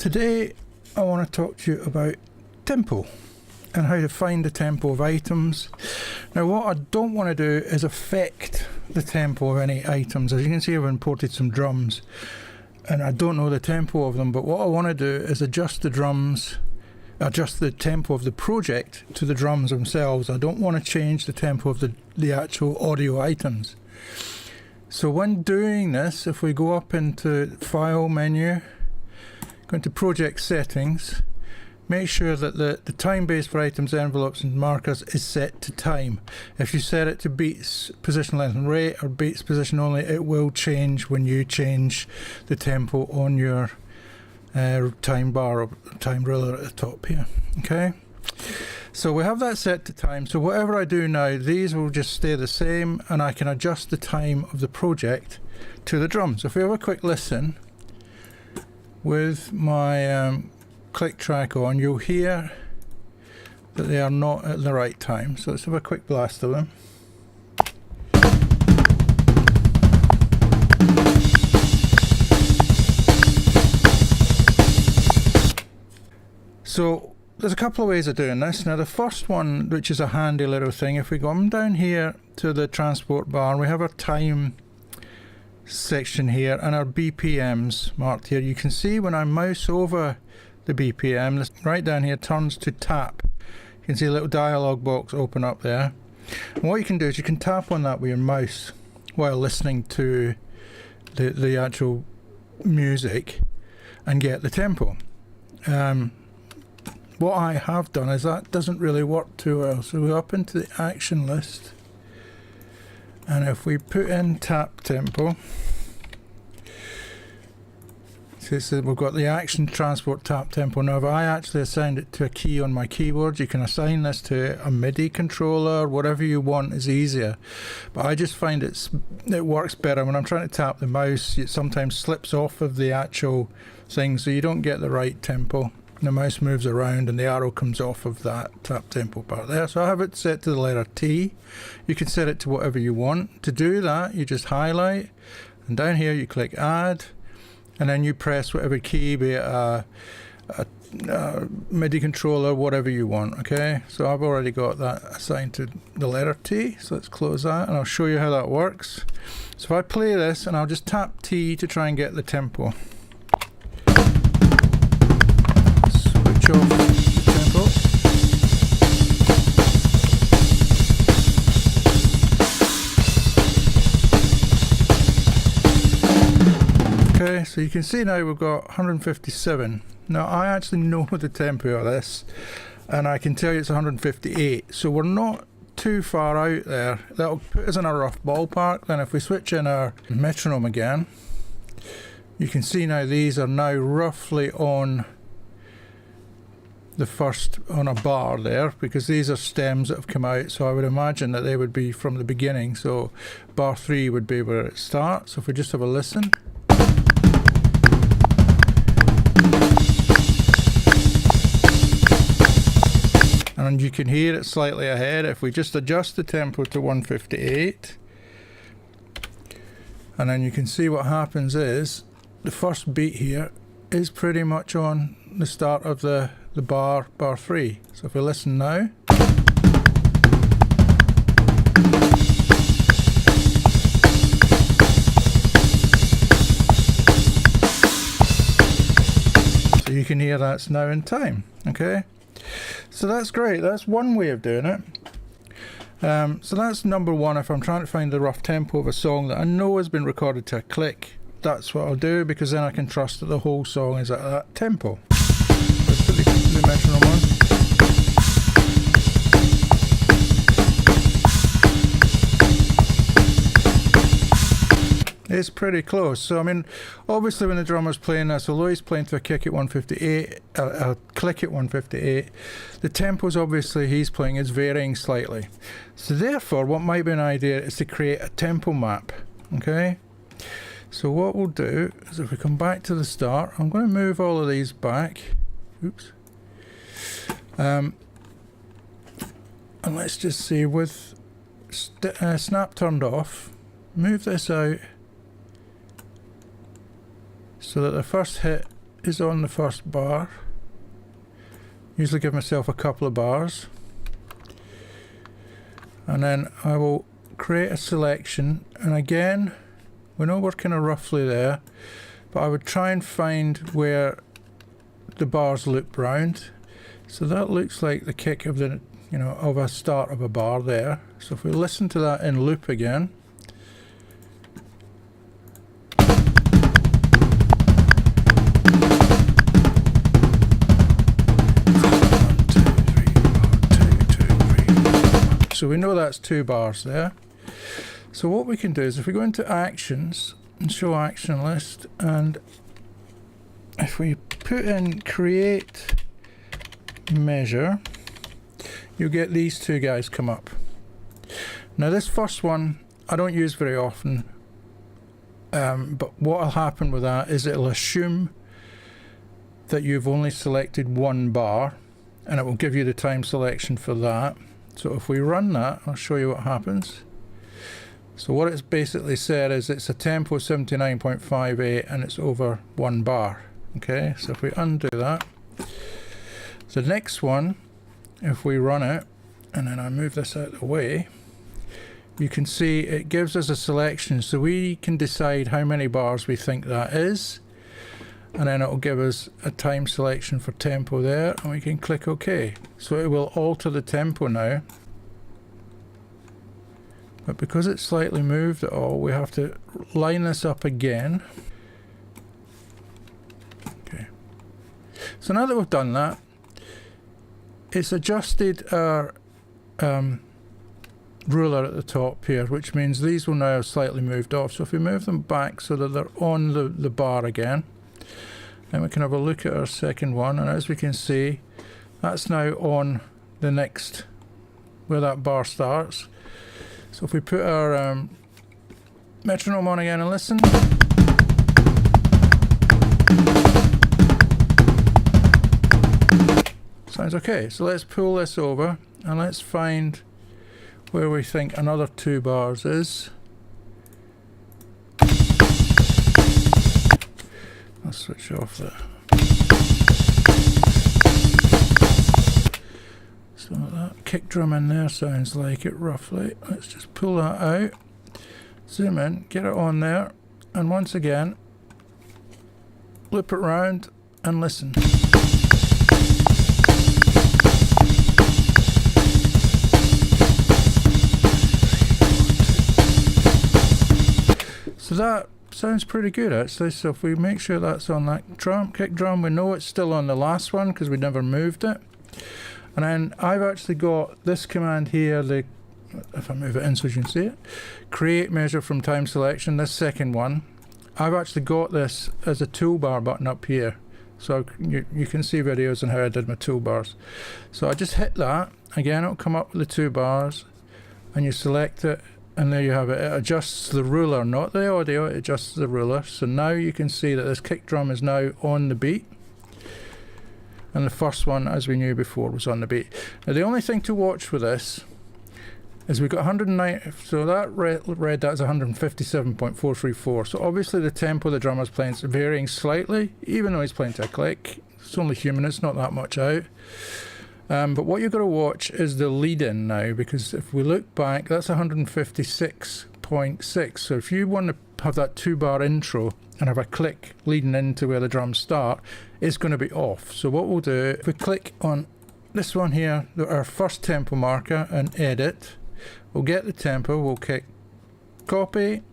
Today I want to talk to you about tempo and how to find the tempo of items. Now what I don't want to do is affect the tempo of any items. As you can see, I've imported some drums and I don't know the tempo of them, but what I want to do is adjust the tempo of the project to the drums themselves. I don't want to change the tempo of the actual audio items. So when doing this, if we go up into File menu, go into Project Settings, make sure that the time base for items, envelopes and markers is set to time. If you set it to beats, position, length and rate, or beats, position only, it will change when you change the tempo on your time bar or time ruler at the top here. Okay, so we have that set to time. So whatever I do now, these will just stay the same, and I can adjust the time of the project to the drums. If we have a quick listen with my click track on, you'll hear that they are not at the right time. So let's have a quick blast of them. So there's a couple of ways of doing this. Now the first one, which is a handy little thing, if we go down here to the transport bar, we have our time section here and our BPMs marked here. You can see when I mouse over the BPM, this right down here turns to tap. You can see a little dialog box open up there. And what you can do is you can tap on that with your mouse while listening to the actual music and get the tempo. What I have done is that doesn't really work too well. So we're up into the action list, and if we put in tap tempo, so we've got the action transport tap tempo. Now if I actually assigned it to a key on my keyboard, you can assign this to a MIDI controller, whatever you want is easier. But I just find it works better when I'm trying to tap the mouse. It sometimes slips off of the actual thing, so you don't get the right tempo. The mouse moves around and the arrow comes off of that tap tempo part there. So I have it set to the letter T. You can set it to whatever you want. To do that, you just highlight, and down here you click add, and then you press whatever key, be it a MIDI controller, whatever you want. Okay, so I've already got that assigned to the letter T, so let's close that and I'll show you how that works. So if I play this, and I'll just tap T to try and get the tempo. Switch off the tempo. Okay, so you can see now we've got 157. Now I actually know the tempo of this, and I can tell you it's 158, so we're not too far out there. That'll put us in a rough ballpark. Then if we switch in our metronome again, you can see now these are now roughly on the first, on a bar there, because these are stems that have come out, so I would imagine that they would be from the beginning. So bar 3 would be where it starts. So if we just have a listen, and you can hear it slightly ahead. If we just adjust the tempo to 158, and then you can see what happens is the first beat here is pretty much on the start of the bar 3. So if we listen now, so you can hear that's now in time. Okay, so that's great. That's one way of doing it. So that's number one. If I'm trying to find the rough tempo of a song that I know has been recorded to a click, that's what I'll do, because then I can trust that the whole song is at that tempo. Let's put the metronome on. It's pretty close. So I mean, obviously when the drummer's playing this, although he's playing to a kick at 158, a click at 158, the tempos obviously he's playing is varying slightly. So therefore, what might be an idea is to create a tempo map. Okay. So what we'll do is, if we come back to the start, I'm going to move all of these back. Oops. And let's just see, with snap turned off, move this out so that the first hit is on the first bar. Usually give myself a couple of bars. And then I will create a selection, and again, we know we're kind of roughly there, but I would try and find where the bars loop round. So that looks like the kick of the, you know, of a start of a bar there. So if we listen to that in loop again, so we know that's 2 bars there. So what we can do is if we go into actions and show action list, and if we put in create measure, you'll get these 2 guys come up. Now this first one I don't use very often, but what will happen with that is it'll assume that you've only selected 1 bar, and it will give you the time selection for that. So if we run that, I'll show you what happens. So what it's basically said is it's a tempo 79.58 and it's over 1 bar. Okay, so if we undo that, the next one, if we run it, and then I move this out of the way, you can see it gives us a selection, so we can decide how many bars we think that is, and then it will give us a time selection for tempo there, and we can click OK. So it will alter the tempo now, but because it's slightly moved at all, we have to line this up again. Okay. So now that we've done that, it's adjusted our ruler at the top here, which means these will now have slightly moved off. So if we move them back so that they're on the bar again, then we can have a look at our second one, and as we can see, that's now on the next, where that bar starts. So if we put our metronome on again and listen, sounds okay. So let's pull this over and let's find where we think another 2 bars is. I'll switch off that. So that kick drum in there sounds like it roughly. Let's just pull that out, zoom in, get it on there, and once again loop it round and listen. So that sounds pretty good actually. So if we make sure that's on that drum, kick drum, we know it's still on the last one because we never moved it. And then I've actually got this command here, if I move it in so you can see it, create measure from time selection, this second one. I've actually got this as a toolbar button up here. So you can see videos on how I did my toolbars. So I just hit that, again it'll come up with the 2 bars, and you select it, and there you have it. It adjusts the ruler, not the audio, it adjusts the ruler. So now you can see that this kick drum is now on the beat, and the first one, as we knew before, was on the beat. Now the only thing to watch with this is we've got 190, so that read that's 157.434. So obviously the tempo the drummer's playing is varying slightly, even though he's playing to a click. It's only human, it's not that much out. But what you've got to watch is the lead in now, because if we look back, that's 156.6. So if you want to have that 2 bar intro and have a click leading into where the drums start, it's going to be off. So what we'll do, if we click on this one here, our first tempo marker, and edit, we'll get the tempo, we'll click copy,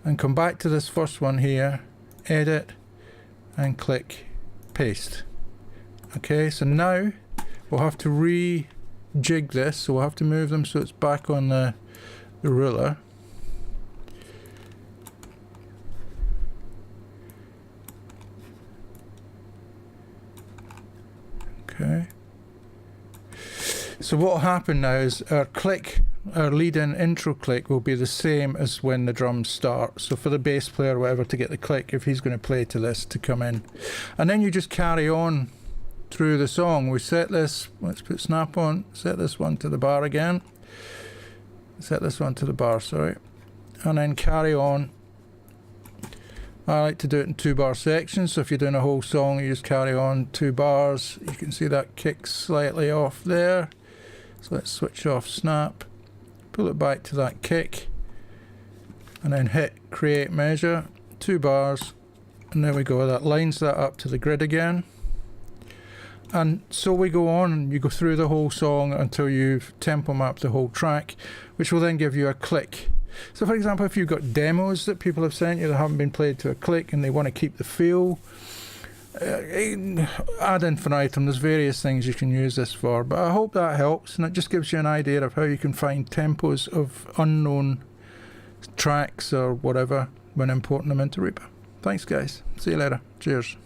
and come back to this first one here, edit, and click paste. Okay, so now we'll have to rejig this, so we'll have to move them so it's back on the ruler. Okay. So what will happen now is our click, our lead-in intro click will be the same as when the drums start. So for the bass player or whatever to get the click, if he's going to play to this, to come in. And then you just carry on through the song. We set this, let's put snap on, set this one to the bar again. Set this one to the bar, sorry. And then carry on I like to do it in 2-bar sections, so if you're doing a whole song you just carry on 2 bars. You can see that kicks slightly off there, so let's switch off snap, pull it back to that kick, and then hit create measure, 2 bars, and there we go. That lines that up to the grid again. And so we go on, and you go through the whole song until you've tempo mapped the whole track, which will then give you a click. So for example, if you've got demos that people have sent you that haven't been played to a click and they want to keep the feel, ad infinitum, there's various things you can use this for. But I hope that helps, and it just gives you an idea of how you can find tempos of unknown tracks or whatever when importing them into Reaper. Thanks guys, see you later, cheers.